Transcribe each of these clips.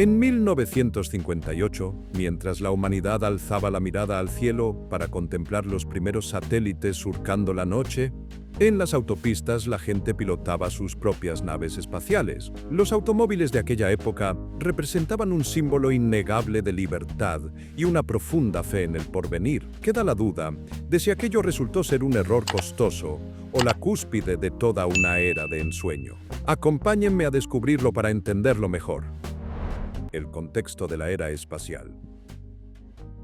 En 1958, mientras la humanidad alzaba la mirada al cielo para contemplar los primeros satélites surcando la noche, en las autopistas la gente pilotaba sus propias naves espaciales. Los automóviles de aquella época representaban un símbolo innegable de libertad y una profunda fe en el porvenir. Queda la duda de si aquello resultó ser un error costoso o la cúspide de toda una era de ensueño. Acompáñenme a descubrirlo para entenderlo mejor. El contexto de la era espacial.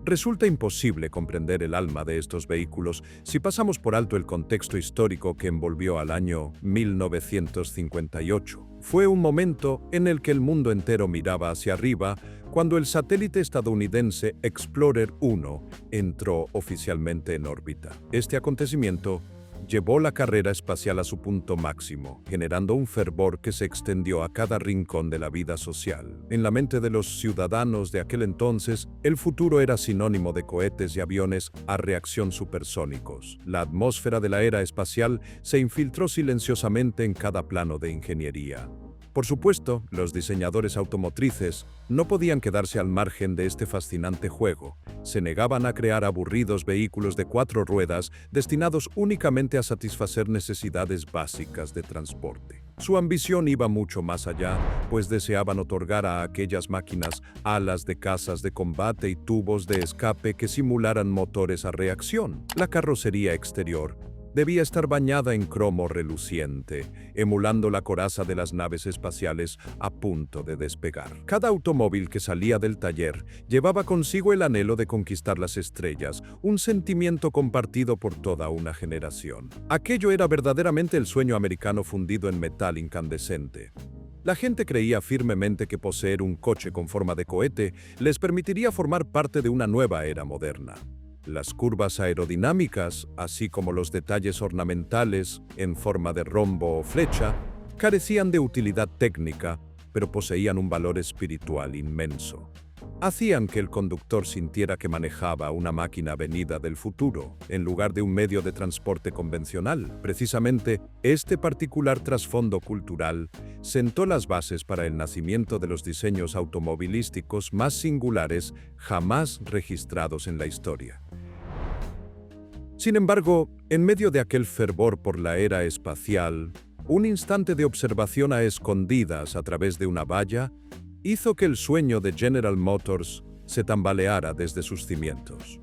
Resulta imposible comprender el alma de estos vehículos si pasamos por alto el contexto histórico que envolvió al año 1958. Fue un momento en el que el mundo entero miraba hacia arriba cuando el satélite estadounidense Explorer 1 entró oficialmente en órbita. Este acontecimiento llevó la carrera espacial a su punto máximo, generando un fervor que se extendió a cada rincón de la vida social. En la mente de los ciudadanos de aquel entonces, el futuro era sinónimo de cohetes y aviones a reacción supersónicos. La atmósfera de la era espacial se infiltró silenciosamente en cada plano de ingeniería. Por supuesto, los diseñadores automotrices no podían quedarse al margen de este fascinante juego. Se negaban a crear aburridos vehículos de 4 ruedas destinados únicamente a satisfacer necesidades básicas de transporte. Su ambición iba mucho más allá, pues deseaban otorgar a aquellas máquinas alas de cazas de combate y tubos de escape que simularan motores a reacción. La carrocería exterior debía estar bañada en cromo reluciente, emulando la coraza de las naves espaciales a punto de despegar. Cada automóvil que salía del taller llevaba consigo el anhelo de conquistar las estrellas, un sentimiento compartido por toda una generación. Aquello era verdaderamente el sueño americano fundido en metal incandescente. La gente creía firmemente que poseer un coche con forma de cohete les permitiría formar parte de una nueva era moderna. Las curvas aerodinámicas, así como los detalles ornamentales en forma de rombo o flecha, carecían de utilidad técnica, pero poseían un valor espiritual inmenso. Hacían que el conductor sintiera que manejaba una máquina venida del futuro, en lugar de un medio de transporte convencional. Precisamente, este particular trasfondo cultural sentó las bases para el nacimiento de los diseños automovilísticos más singulares jamás registrados en la historia. Sin embargo, en medio de aquel fervor por la era espacial, un instante de observación a escondidas a través de una valla hizo que el sueño de General Motors se tambaleara desde sus cimientos.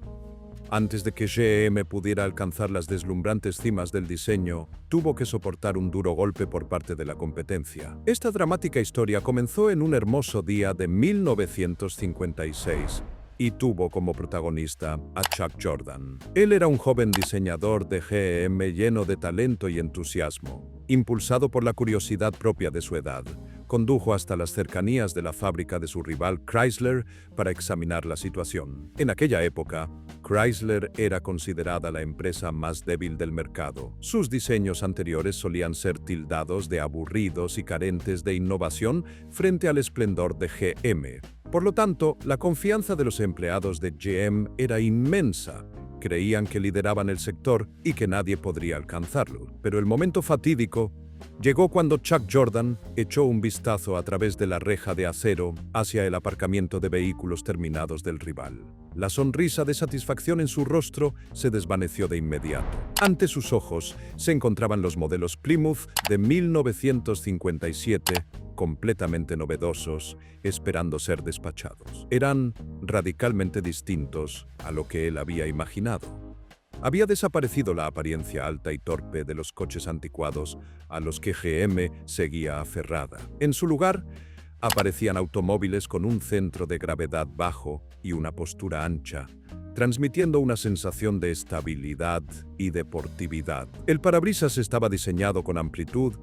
Antes de que GM pudiera alcanzar las deslumbrantes cimas del diseño, tuvo que soportar un duro golpe por parte de la competencia. Esta dramática historia comenzó en un hermoso día de 1956 y tuvo como protagonista a Chuck Jordan. Él era un joven diseñador de GM lleno de talento y entusiasmo. Impulsado por la curiosidad propia de su edad, condujo hasta las cercanías de la fábrica de su rival Chrysler para examinar la situación. En aquella época, Chrysler era considerada la empresa más débil del mercado. Sus diseños anteriores solían ser tildados de aburridos y carentes de innovación frente al esplendor de GM. Por lo tanto, la confianza de los empleados de GM era inmensa. Creían que lideraban el sector y que nadie podría alcanzarlo. Pero el momento fatídico llegó cuando Chuck Jordan echó un vistazo a través de la reja de acero hacia el aparcamiento de vehículos terminados del rival. La sonrisa de satisfacción en su rostro se desvaneció de inmediato. Ante sus ojos se encontraban los modelos Plymouth de 1957, completamente novedosos, esperando ser despachados. Eran radicalmente distintos a lo que él había imaginado. Había desaparecido la apariencia alta y torpe de los coches anticuados a los que GM seguía aferrada. En su lugar, aparecían automóviles con un centro de gravedad bajo y una postura ancha, transmitiendo una sensación de estabilidad y deportividad. El parabrisas estaba diseñado con amplitud,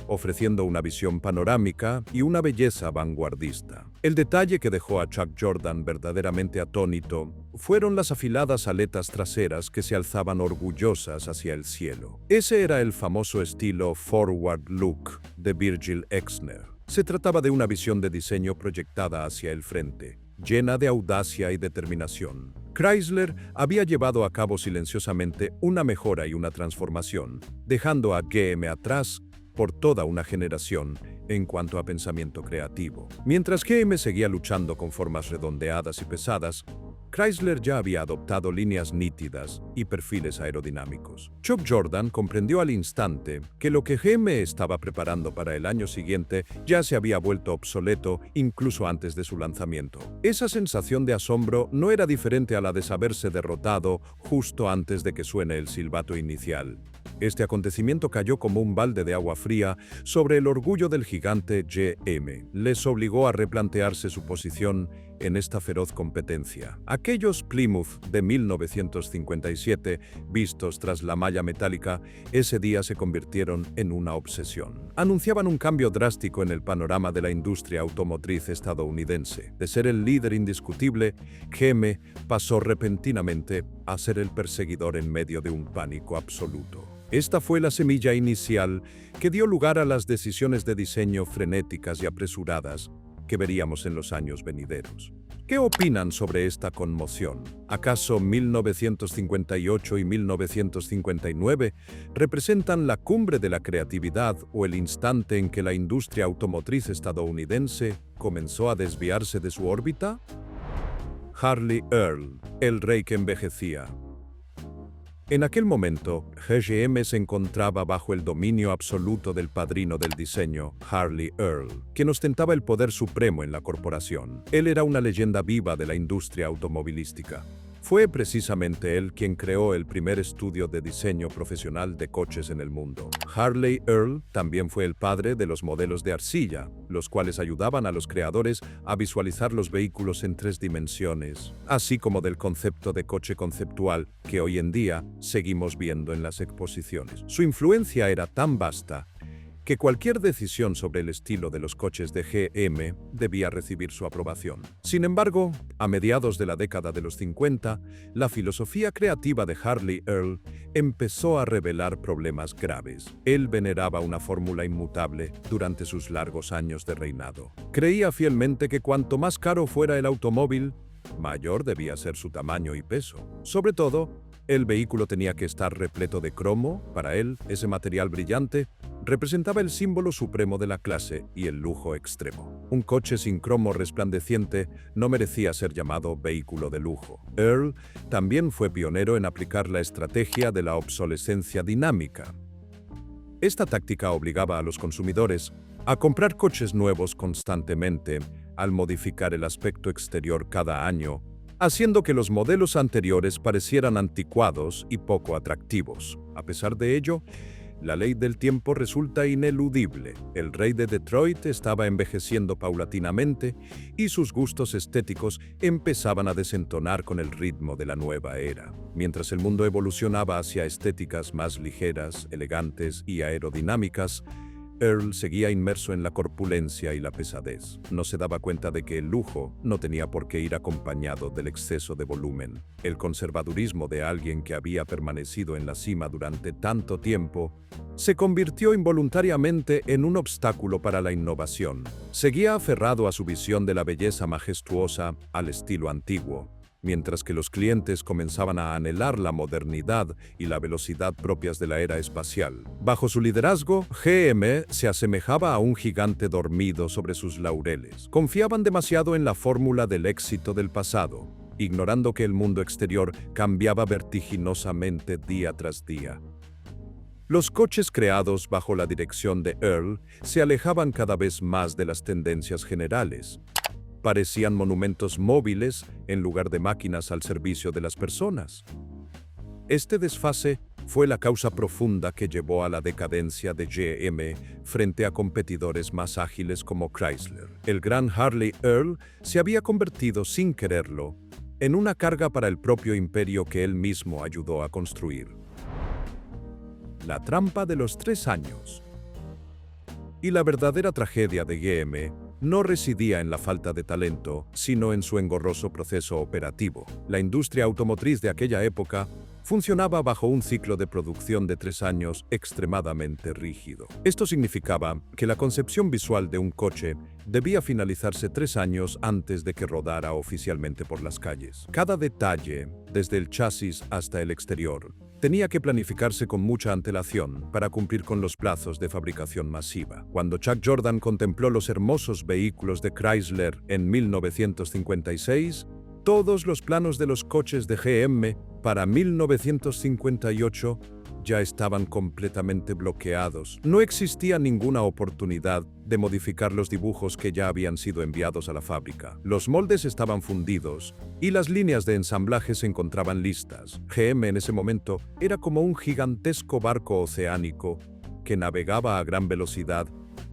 ofreciendo una visión panorámica y una belleza vanguardista. El detalle que dejó a Chuck Jordan verdaderamente atónito fueron las afiladas aletas traseras que se alzaban orgullosas hacia el cielo. Ese era el famoso estilo forward look de Virgil Exner. Se trataba de una visión de diseño proyectada hacia el frente, llena de audacia y determinación. Chrysler había llevado a cabo silenciosamente una mejora y una transformación, dejando a GM atrás por toda una generación, en cuanto a pensamiento creativo. Mientras GM seguía luchando con formas redondeadas y pesadas, Chrysler ya había adoptado líneas nítidas y perfiles aerodinámicos. Chuck Jordan comprendió al instante que lo que GM estaba preparando para el año siguiente ya se había vuelto obsoleto incluso antes de su lanzamiento. Esa sensación de asombro no era diferente a la de saberse derrotado justo antes de que suene el silbato inicial. Este acontecimiento cayó como un balde de agua fría sobre el orgullo del gigante GM. Les obligó a replantearse su posición en esta feroz competencia. Aquellos Plymouth de 1957, vistos tras la malla metálica, ese día se convirtieron en una obsesión. Anunciaban un cambio drástico en el panorama de la industria automotriz estadounidense. De ser el líder indiscutible, GM pasó repentinamente a ser el perseguidor en medio de un pánico absoluto. Esta fue la semilla inicial que dio lugar a las decisiones de diseño frenéticas y apresuradas que veríamos en los años venideros. ¿Qué opinan sobre esta conmoción? ¿Acaso 1958 y 1959 representan la cumbre de la creatividad o el instante en que la industria automotriz estadounidense comenzó a desviarse de su órbita? Harley Earl, el rey que envejecía. En aquel momento, GM se encontraba bajo el dominio absoluto del padrino del diseño, Harley Earl, quien ostentaba el poder supremo en la corporación. Él era una leyenda viva de la industria automovilística. Fue precisamente él quien creó el primer estudio de diseño profesional de coches en el mundo. Harley Earl también fue el padre de los modelos de arcilla, los cuales ayudaban a los creadores a visualizar los vehículos en 3 dimensiones, así como del concepto de coche conceptual que hoy en día seguimos viendo en las exposiciones. Su influencia era tan vasta que cualquier decisión sobre el estilo de los coches de GM debía recibir su aprobación. Sin embargo, a mediados de la década de los 50, la filosofía creativa de Harley Earl empezó a revelar problemas graves. Él veneraba una fórmula inmutable durante sus largos años de reinado. Creía fielmente que cuanto más caro fuera el automóvil, mayor debía ser su tamaño y peso. Sobre todo, el vehículo tenía que estar repleto de cromo. Para él, ese material brillante representaba el símbolo supremo de la clase y el lujo extremo. Un coche sin cromo resplandeciente no merecía ser llamado vehículo de lujo. Earl también fue pionero en aplicar la estrategia de la obsolescencia dinámica. Esta táctica obligaba a los consumidores a comprar coches nuevos constantemente al modificar el aspecto exterior cada año, haciendo que los modelos anteriores parecieran anticuados y poco atractivos. A pesar de ello, la ley del tiempo resulta ineludible. El rey de Detroit estaba envejeciendo paulatinamente y sus gustos estéticos empezaban a desentonar con el ritmo de la nueva era. Mientras el mundo evolucionaba hacia estéticas más ligeras, elegantes y aerodinámicas, Earl seguía inmerso en la corpulencia y la pesadez. No se daba cuenta de que el lujo no tenía por qué ir acompañado del exceso de volumen. El conservadurismo de alguien que había permanecido en la cima durante tanto tiempo se convirtió involuntariamente en un obstáculo para la innovación. Seguía aferrado a su visión de la belleza majestuosa al estilo antiguo, mientras que los clientes comenzaban a anhelar la modernidad y la velocidad propias de la era espacial. Bajo su liderazgo, GM se asemejaba a un gigante dormido sobre sus laureles. Confiaban demasiado en la fórmula del éxito del pasado, ignorando que el mundo exterior cambiaba vertiginosamente día tras día. Los coches creados bajo la dirección de Earl se alejaban cada vez más de las tendencias generales. Parecían monumentos móviles en lugar de máquinas al servicio de las personas. Este desfase fue la causa profunda que llevó a la decadencia de GM frente a competidores más ágiles como Chrysler. El gran Harley Earl se había convertido, sin quererlo, en una carga para el propio imperio que él mismo ayudó a construir. La trampa de los 3 años. Y la verdadera tragedia de GM no residía en la falta de talento, sino en su engorroso proceso operativo. La industria automotriz de aquella época funcionaba bajo un ciclo de producción de 3 años extremadamente rígido. Esto significaba que la concepción visual de un coche debía finalizarse 3 años antes de que rodara oficialmente por las calles. Cada detalle, desde el chasis hasta el exterior, tenía que planificarse con mucha antelación para cumplir con los plazos de fabricación masiva. Cuando Chuck Jordan contempló los hermosos vehículos de Chrysler en 1956, todos los planos de los coches de GM para 1958 ya estaban completamente bloqueados. No existía ninguna oportunidad de modificar los dibujos que ya habían sido enviados a la fábrica. Los moldes estaban fundidos y las líneas de ensamblaje se encontraban listas. GM en ese momento era como un gigantesco barco oceánico que navegaba a gran velocidad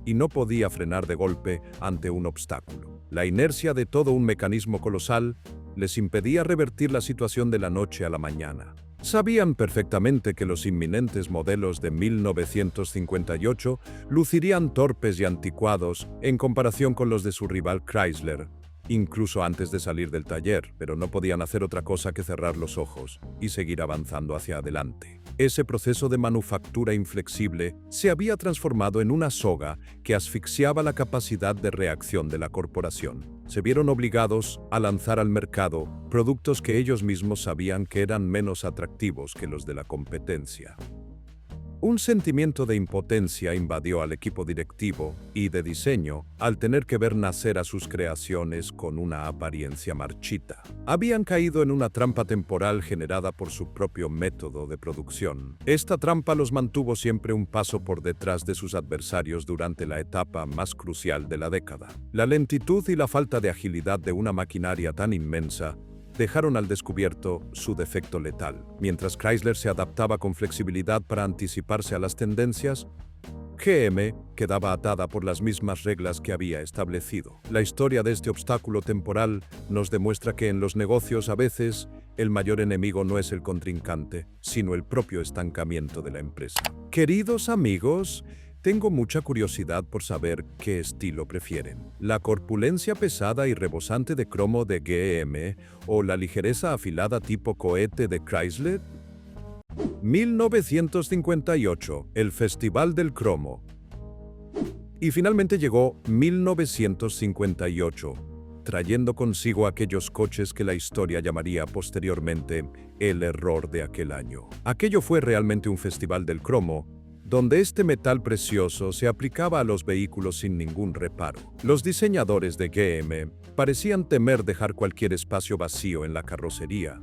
y no podía frenar de golpe ante un obstáculo. La inercia de todo un mecanismo colosal les impedía revertir la situación de la noche a la mañana. Sabían perfectamente que los inminentes modelos de 1958 lucirían torpes y anticuados en comparación con los de su rival Chrysler, incluso antes de salir del taller, pero no podían hacer otra cosa que cerrar los ojos y seguir avanzando hacia adelante. Ese proceso de manufactura inflexible se había transformado en una soga que asfixiaba la capacidad de reacción de la corporación. Se vieron obligados a lanzar al mercado productos que ellos mismos sabían que eran menos atractivos que los de la competencia. Un sentimiento de impotencia invadió al equipo directivo y de diseño al tener que ver nacer a sus creaciones con una apariencia marchita. Habían caído en una trampa temporal generada por su propio método de producción. Esta trampa los mantuvo siempre un paso por detrás de sus adversarios durante la etapa más crucial de la década. La lentitud y la falta de agilidad de una maquinaria tan inmensa dejaron al descubierto su defecto letal. Mientras Chrysler se adaptaba con flexibilidad para anticiparse a las tendencias, GM quedaba atada por las mismas reglas que había establecido. La historia de este obstáculo temporal nos demuestra que en los negocios a veces el mayor enemigo no es el contrincante, sino el propio estancamiento de la empresa. Queridos amigos, tengo mucha curiosidad por saber qué estilo prefieren. ¿La corpulencia pesada y rebosante de cromo de GM o la ligereza afilada tipo cohete de Chrysler? 1958, el Festival del Cromo. Y finalmente llegó 1958, trayendo consigo aquellos coches que la historia llamaría posteriormente el error de aquel año. Aquello fue realmente un festival del cromo, donde este metal precioso se aplicaba a los vehículos sin ningún reparo. Los diseñadores de GM parecían temer dejar cualquier espacio vacío en la carrocería,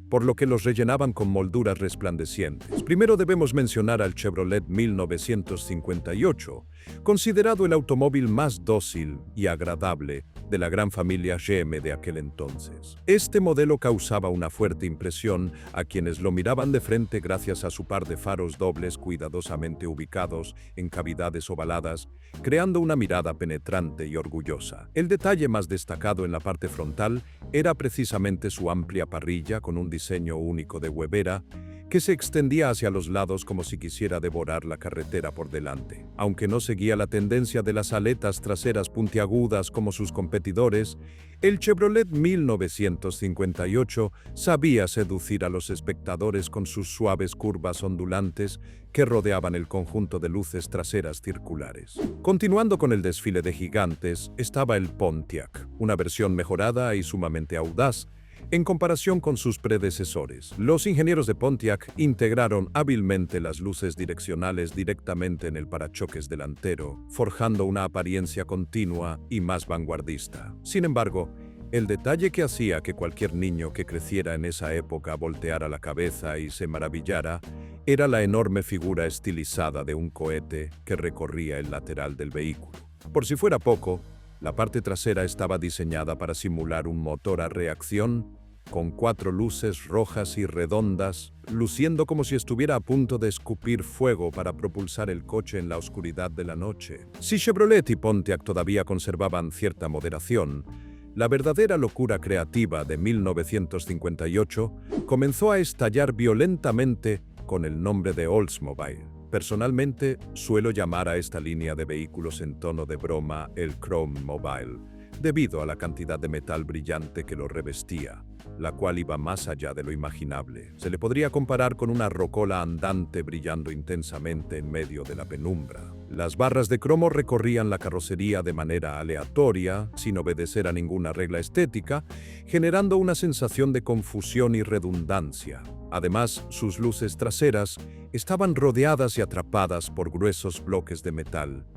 por lo que los rellenaban con molduras resplandecientes. Primero debemos mencionar al Chevrolet 1958, considerado el automóvil más dócil y agradable de la gran familia GM de aquel entonces. Este modelo causaba una fuerte impresión a quienes lo miraban de frente gracias a su par de faros dobles cuidadosamente ubicados en cavidades ovaladas, creando una mirada penetrante y orgullosa. El detalle más destacado en la parte frontal era precisamente su amplia parrilla con un diseño único de huevera que se extendía hacia los lados como si quisiera devorar la carretera por delante. Aunque no seguía la tendencia de las aletas traseras puntiagudas como sus competidores, el Chevrolet 1958 sabía seducir a los espectadores con sus suaves curvas ondulantes que rodeaban el conjunto de luces traseras circulares. Continuando con el desfile de gigantes, estaba el Pontiac, una versión mejorada y sumamente audaz, en comparación con sus predecesores. Los ingenieros de Pontiac integraron hábilmente las luces direccionales directamente en el parachoques delantero, forjando una apariencia continua y más vanguardista. Sin embargo, el detalle que hacía que cualquier niño que creciera en esa época volteara la cabeza y se maravillara era la enorme figura estilizada de un cohete que recorría el lateral del vehículo. Por si fuera poco, la parte trasera estaba diseñada para simular un motor a reacción con 4 luces rojas y redondas, luciendo como si estuviera a punto de escupir fuego para propulsar el coche en la oscuridad de la noche. Si Chevrolet y Pontiac todavía conservaban cierta moderación, la verdadera locura creativa de 1958 comenzó a estallar violentamente con el nombre de Oldsmobile. Personalmente, suelo llamar a esta línea de vehículos en tono de broma el Chrome Mobile, debido a la cantidad de metal brillante que lo revestía, la cual iba más allá de lo imaginable. Se le podría comparar con una rocola andante brillando intensamente en medio de la penumbra. Las barras de cromo recorrían la carrocería de manera aleatoria, sin obedecer a ninguna regla estética, generando una sensación de confusión y redundancia. Además, sus luces traseras estaban rodeadas y atrapadas por gruesos bloques de metal,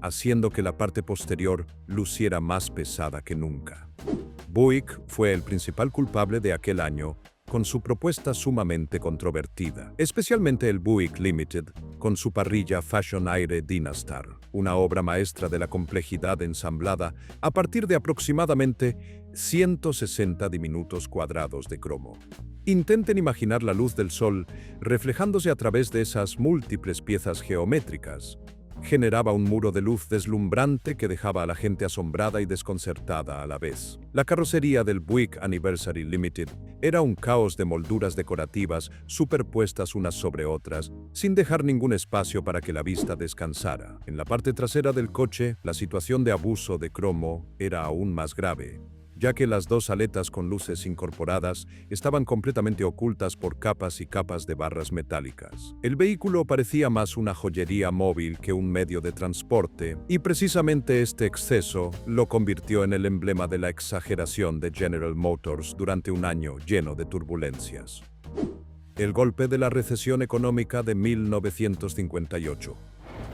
haciendo que la parte posterior luciera más pesada que nunca. Buick fue el principal culpable de aquel año con su propuesta sumamente controvertida, especialmente el Buick Limited, con su parrilla Fashion Aire Dynastar, una obra maestra de la complejidad ensamblada a partir de aproximadamente 160 diminutos cuadrados de cromo. Intenten imaginar la luz del sol reflejándose a través de esas múltiples piezas geométricas. Generaba un muro de luz deslumbrante que dejaba a la gente asombrada y desconcertada a la vez. La carrocería del Buick Anniversary Limited era un caos de molduras decorativas superpuestas unas sobre otras, sin dejar ningún espacio para que la vista descansara. En la parte trasera del coche, la situación de abuso de cromo era aún más grave, ya que las dos aletas con luces incorporadas estaban completamente ocultas por capas y capas de barras metálicas. El vehículo parecía más una joyería móvil que un medio de transporte, y precisamente este exceso lo convirtió en el emblema de la exageración de General Motors durante un año lleno de turbulencias. El golpe de la recesión económica de 1958.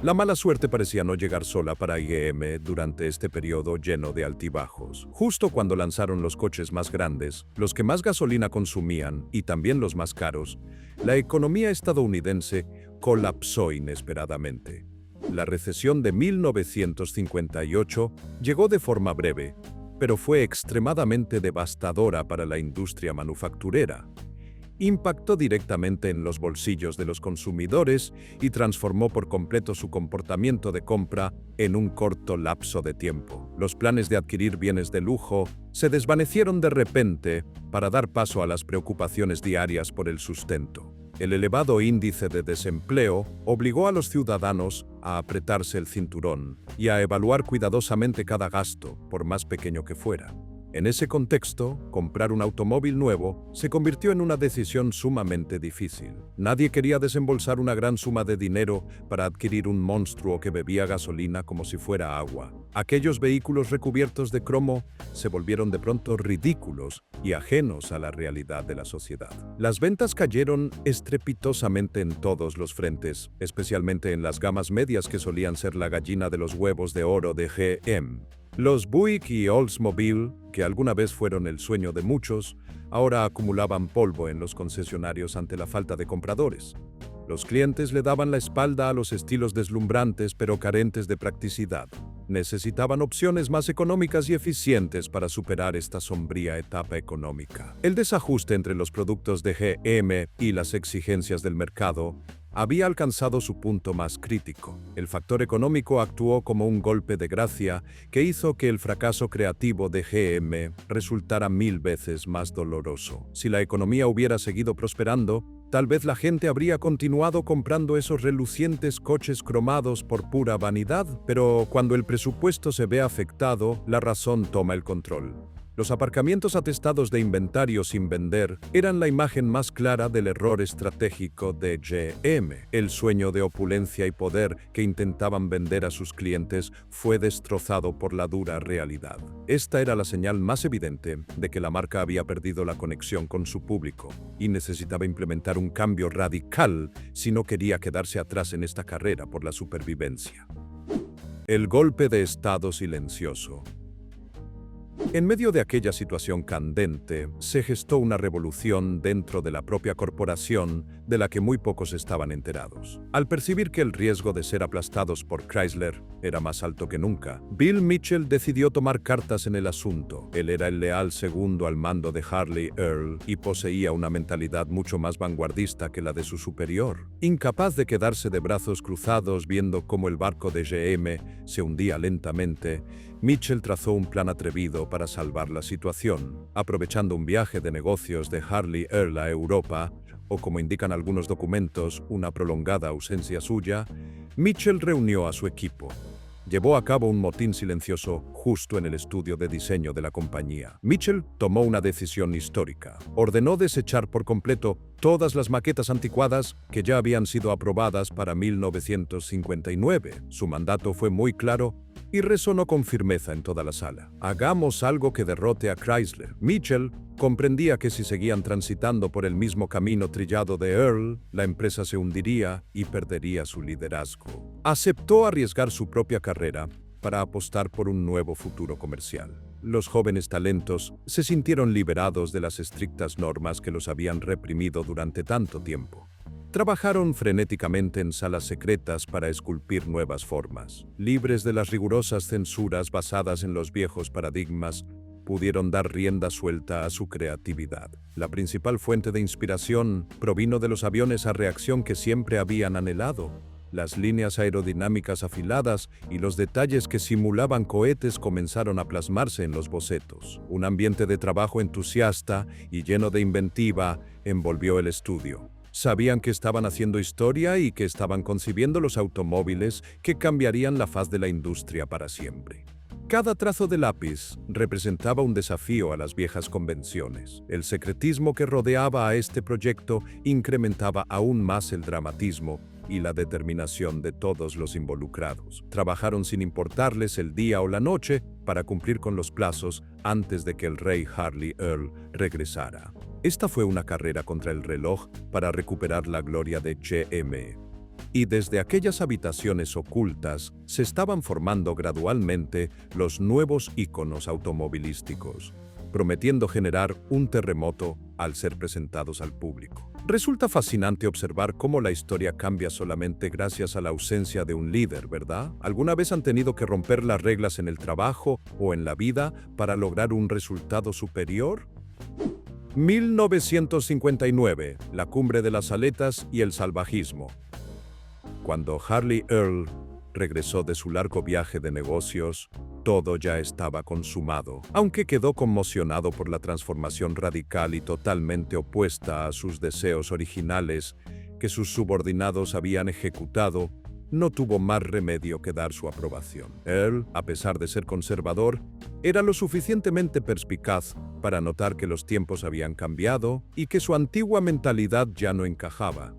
La mala suerte parecía no llegar sola para GM durante este periodo lleno de altibajos. Justo cuando lanzaron los coches más grandes, los que más gasolina consumían y también los más caros, la economía estadounidense colapsó inesperadamente. La recesión de 1958 llegó de forma breve, pero fue extremadamente devastadora para la industria manufacturera. Impactó directamente en los bolsillos de los consumidores y transformó por completo su comportamiento de compra en un corto lapso de tiempo. Los planes de adquirir bienes de lujo se desvanecieron de repente para dar paso a las preocupaciones diarias por el sustento. El elevado índice de desempleo obligó a los ciudadanos a apretarse el cinturón y a evaluar cuidadosamente cada gasto, por más pequeño que fuera. En ese contexto, comprar un automóvil nuevo se convirtió en una decisión sumamente difícil. Nadie quería desembolsar una gran suma de dinero para adquirir un monstruo que bebía gasolina como si fuera agua. Aquellos vehículos recubiertos de cromo se volvieron de pronto ridículos y ajenos a la realidad de la sociedad. Las ventas cayeron estrepitosamente en todos los frentes, especialmente en las gamas medias que solían ser la gallina de los huevos de oro de GM. Los Buick y Oldsmobile, que alguna vez fueron el sueño de muchos, ahora acumulaban polvo en los concesionarios ante la falta de compradores. Los clientes le daban la espalda a los estilos deslumbrantes pero carentes de practicidad. Necesitaban opciones más económicas y eficientes para superar esta sombría etapa económica. El desajuste entre los productos de GM y las exigencias del mercado había alcanzado su punto más crítico. El factor económico actuó como un golpe de gracia que hizo que el fracaso creativo de GM resultara 1000 veces más doloroso. Si la economía hubiera seguido prosperando, tal vez la gente habría continuado comprando esos relucientes coches cromados por pura vanidad, pero cuando el presupuesto se ve afectado, la razón toma el control. Los aparcamientos atestados de inventario sin vender eran la imagen más clara del error estratégico de GM. El sueño de opulencia y poder que intentaban vender a sus clientes fue destrozado por la dura realidad. Esta era la señal más evidente de que la marca había perdido la conexión con su público y necesitaba implementar un cambio radical si no quería quedarse atrás en esta carrera por la supervivencia. El golpe de estado silencioso. En medio de aquella situación candente, se gestó una revolución dentro de la propia corporación de la que muy pocos estaban enterados. Al percibir que el riesgo de ser aplastados por Chrysler era más alto que nunca, Bill Mitchell decidió tomar cartas en el asunto. Él era el leal segundo al mando de Harley Earl y poseía una mentalidad mucho más vanguardista que la de su superior. Incapaz de quedarse de brazos cruzados viendo cómo el barco de GM se hundía lentamente, Mitchell trazó un plan atrevido para salvar la situación. Aprovechando un viaje de negocios de Harley Earl a Europa, o como indican algunos documentos, una prolongada ausencia suya, Mitchell reunió a su equipo. Llevó a cabo un motín silencioso justo en el estudio de diseño de la compañía. Mitchell tomó una decisión histórica. Ordenó desechar por completo todas las maquetas anticuadas que ya habían sido aprobadas para 1959. Su mandato fue muy claro: y resonó con firmeza en toda la sala. Hagamos algo que derrote a Chrysler. Mitchell comprendía que si seguían transitando por el mismo camino trillado de Earl, la empresa se hundiría y perdería su liderazgo. Aceptó arriesgar su propia carrera para apostar por un nuevo futuro comercial. Los jóvenes talentos se sintieron liberados de las estrictas normas que los habían reprimido durante tanto tiempo. Trabajaron frenéticamente en salas secretas para esculpir nuevas formas. Libres de las rigurosas censuras basadas en los viejos paradigmas, pudieron dar rienda suelta a su creatividad. La principal fuente de inspiración provino de los aviones a reacción que siempre habían anhelado. Las líneas aerodinámicas afiladas y los detalles que simulaban cohetes comenzaron a plasmarse en los bocetos. Un ambiente de trabajo entusiasta y lleno de inventiva envolvió el estudio. Sabían que estaban haciendo historia y que estaban concibiendo los automóviles que cambiarían la faz de la industria para siempre. Cada trazo de lápiz representaba un desafío a las viejas convenciones. El secretismo que rodeaba a este proyecto incrementaba aún más el dramatismo y la determinación de todos los involucrados. Trabajaron sin importarles el día o la noche para cumplir con los plazos antes de que el rey Harley Earl regresara. Esta fue una carrera contra el reloj para recuperar la gloria de GM. Y desde aquellas habitaciones ocultas se estaban formando gradualmente los nuevos íconos automovilísticos, prometiendo generar un terremoto al ser presentados al público. Resulta fascinante observar cómo la historia cambia solamente gracias a la ausencia de un líder, ¿verdad? ¿Alguna vez han tenido que romper las reglas en el trabajo o en la vida para lograr un resultado superior? 1959, la cumbre de las aletas y el salvajismo. Cuando Harley Earl regresó de su largo viaje de negocios, todo ya estaba consumado. Aunque quedó conmocionado por la transformación radical y totalmente opuesta a sus deseos originales que sus subordinados habían ejecutado, no tuvo más remedio que dar su aprobación. Earl, a pesar de ser conservador, era lo suficientemente perspicaz para notar que los tiempos habían cambiado y que su antigua mentalidad ya no encajaba.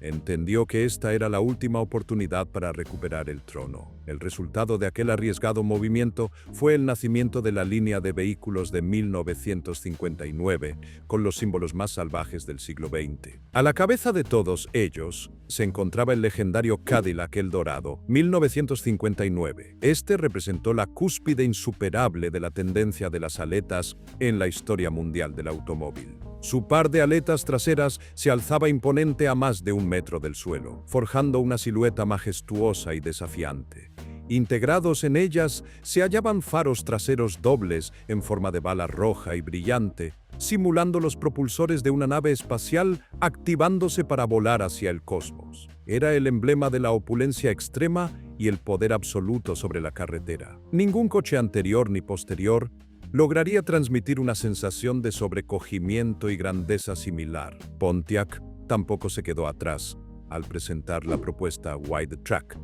Entendió que esta era la última oportunidad para recuperar el trono. El resultado de aquel arriesgado movimiento fue el nacimiento de la línea de vehículos de 1959, con los símbolos más salvajes del siglo XX. A la cabeza de todos ellos se encontraba el legendario Cadillac Eldorado, 1959. Este representó la cúspide insuperable de la tendencia de las aletas en la historia mundial del automóvil. Su par de aletas traseras se alzaba imponente a más de 1 metro del suelo, forjando una silueta majestuosa y desafiante. Integrados en ellas se hallaban faros traseros dobles en forma de bala roja y brillante, simulando los propulsores de una nave espacial activándose para volar hacia el cosmos. Era el emblema de la opulencia extrema y el poder absoluto sobre la carretera. Ningún coche anterior ni posterior lograría transmitir una sensación de sobrecogimiento y grandeza similar. Pontiac tampoco se quedó atrás al presentar la propuesta Wide Track,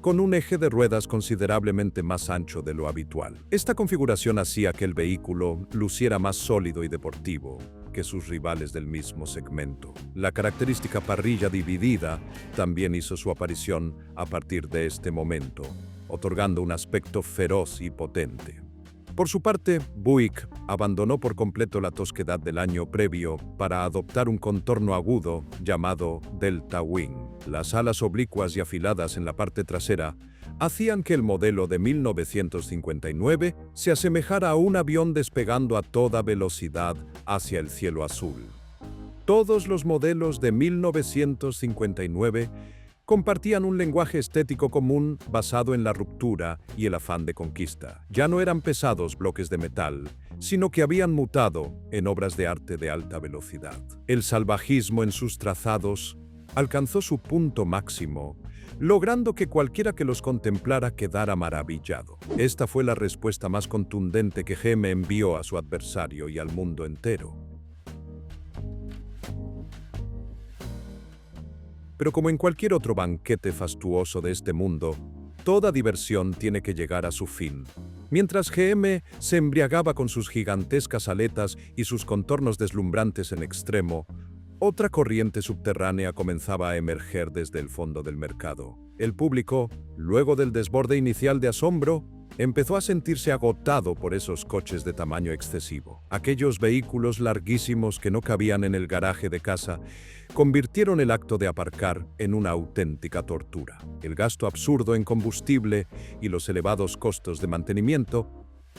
con un eje de ruedas considerablemente más ancho de lo habitual. Esta configuración hacía que el vehículo luciera más sólido y deportivo que sus rivales del mismo segmento. La característica parrilla dividida también hizo su aparición a partir de este momento, otorgando un aspecto feroz y potente. Por su parte, Buick abandonó por completo la tosquedad del año previo para adoptar un contorno agudo llamado Delta Wing. Las alas oblicuas y afiladas en la parte trasera hacían que el modelo de 1959 se asemejara a un avión despegando a toda velocidad hacia el cielo azul. Todos los modelos de 1959 compartían un lenguaje estético común basado en la ruptura y el afán de conquista. Ya no eran pesados bloques de metal, sino que habían mutado en obras de arte de alta velocidad. El salvajismo en sus trazados alcanzó su punto máximo, logrando que cualquiera que los contemplara quedara maravillado. Esta fue la respuesta más contundente que GM envió a su adversario y al mundo entero. Pero como en cualquier otro banquete fastuoso de este mundo, toda diversión tiene que llegar a su fin. Mientras GM se embriagaba con sus gigantescas aletas y sus contornos deslumbrantes en extremo, otra corriente subterránea comenzaba a emerger desde el fondo del mercado. El público, luego del desborde inicial de asombro, empezó a sentirse agotado por esos coches de tamaño excesivo. Aquellos vehículos larguísimos que no cabían en el garaje de casa convirtieron el acto de aparcar en una auténtica tortura. El gasto absurdo en combustible y los elevados costos de mantenimiento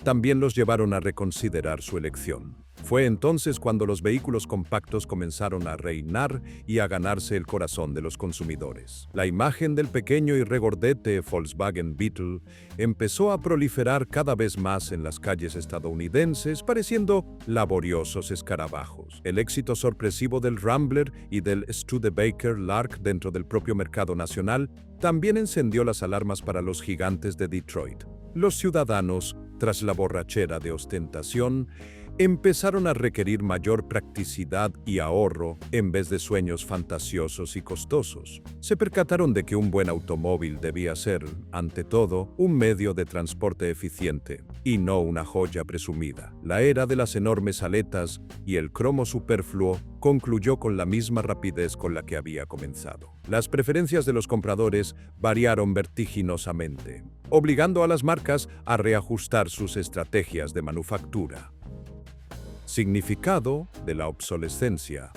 también los llevaron a reconsiderar su elección. Fue entonces cuando los vehículos compactos comenzaron a reinar y a ganarse el corazón de los consumidores. La imagen del pequeño y regordete Volkswagen Beetle empezó a proliferar cada vez más en las calles estadounidenses, pareciendo laboriosos escarabajos. El éxito sorpresivo del Rambler y del Studebaker Lark dentro del propio mercado nacional también encendió las alarmas para los gigantes de Detroit. Los ciudadanos, tras la borrachera de ostentación, empezaron a requerir mayor practicidad y ahorro en vez de sueños fantasiosos y costosos. Se percataron de que un buen automóvil debía ser, ante todo, un medio de transporte eficiente y no una joya presumida. La era de las enormes aletas y el cromo superfluo concluyó con la misma rapidez con la que había comenzado. Las preferencias de los compradores variaron vertiginosamente, obligando a las marcas a reajustar sus estrategias de manufactura. Significado de la obsolescencia.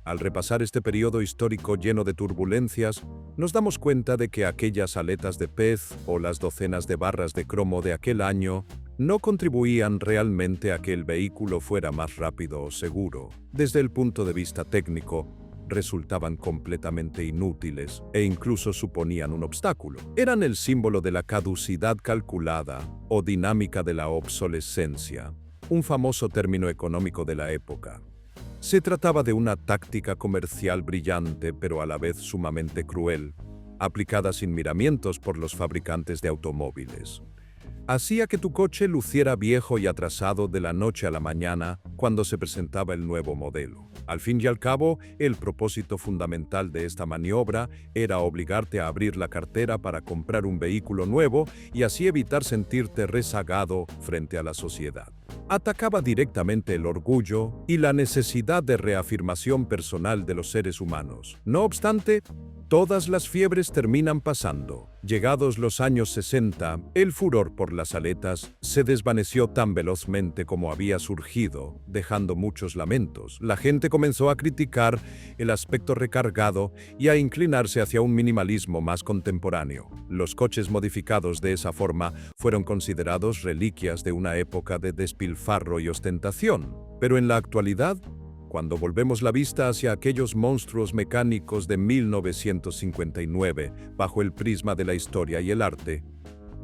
Al repasar este periodo histórico lleno de turbulencias, nos damos cuenta de que aquellas aletas de pez o las docenas de barras de cromo de aquel año no contribuían realmente a que el vehículo fuera más rápido o seguro. Desde el punto de vista técnico, resultaban completamente inútiles e incluso suponían un obstáculo. Eran el símbolo de la caducidad calculada o dinámica de la obsolescencia, un famoso término económico de la época. Se trataba de una táctica comercial brillante, pero a la vez sumamente cruel, aplicada sin miramientos por los fabricantes de automóviles. Hacía que tu coche luciera viejo y atrasado de la noche a la mañana cuando se presentaba el nuevo modelo. Al fin y al cabo, el propósito fundamental de esta maniobra era obligarte a abrir la cartera para comprar un vehículo nuevo y así evitar sentirte rezagado frente a la sociedad. Atacaba directamente el orgullo y la necesidad de reafirmación personal de los seres humanos. No obstante, todas las fiebres terminan pasando. Llegados los años 60, el furor por las aletas se desvaneció tan velozmente como había surgido, dejando muchos lamentos. La gente comenzó a criticar el aspecto recargado y a inclinarse hacia un minimalismo más contemporáneo. Los coches modificados de esa forma fueron considerados reliquias de una época de despilfarro y ostentación. Pero en la actualidad, cuando volvemos la vista hacia aquellos monstruos mecánicos de 1959, bajo el prisma de la historia y el arte,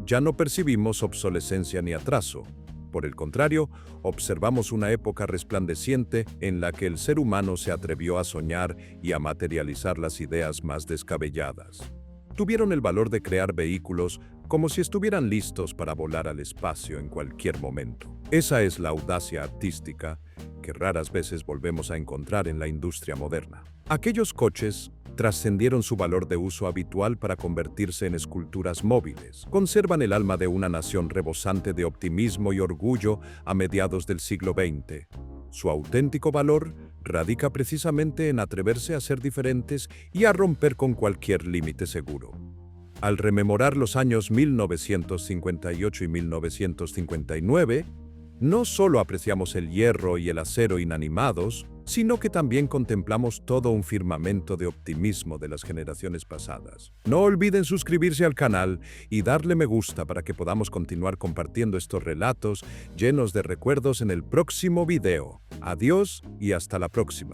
ya no percibimos obsolescencia ni atraso. Por el contrario, observamos una época resplandeciente en la que el ser humano se atrevió a soñar y a materializar las ideas más descabelladas. Tuvieron el valor de crear vehículos como si estuvieran listos para volar al espacio en cualquier momento. Esa es la audacia artística que raras veces volvemos a encontrar en la industria moderna. Aquellos coches trascendieron su valor de uso habitual para convertirse en esculturas móviles. Conservan el alma de una nación rebosante de optimismo y orgullo a mediados del siglo XX. Su auténtico valor radica precisamente en atreverse a ser diferentes y a romper con cualquier límite seguro. Al rememorar los años 1958 y 1959, no solo apreciamos el hierro y el acero inanimados, sino que también contemplamos todo un firmamento de optimismo de las generaciones pasadas. No olviden suscribirse al canal y darle me gusta para que podamos continuar compartiendo estos relatos llenos de recuerdos en el próximo video. Adiós y hasta la próxima.